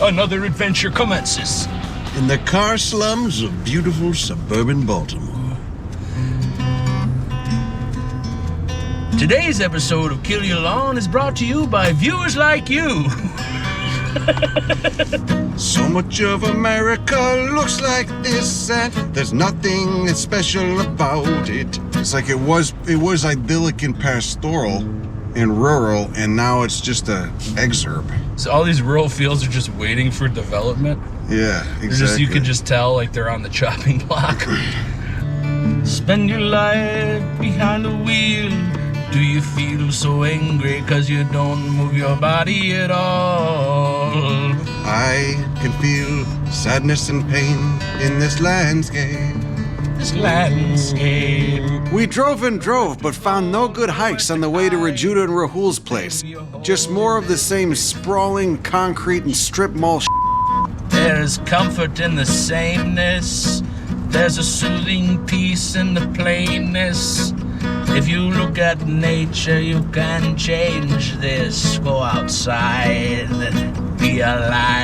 Another adventure commences. In the car slums of beautiful suburban Baltimore. Today's episode of Kill Your Lawn is brought to you by viewers like you. So much of America looks like this, and there's nothing that's special about it. It's like it was idyllic and pastoral and rural, and now it's just a exurb. So all these rural fields are just waiting for development. Yeah, exactly. You can just tell, like, they're on the chopping block. Spend your life behind the wheel. Do you feel so angry cause you don't move your body at all? I can feel sadness and pain in this landscape. We drove and drove, but found no good hikes on the way to Rajuda and Rahul's place. Just more of the same sprawling concrete and strip mall There's comfort in the sameness. There's a soothing peace in the plainness. If you look at nature, you can change this. Go outside, be alive.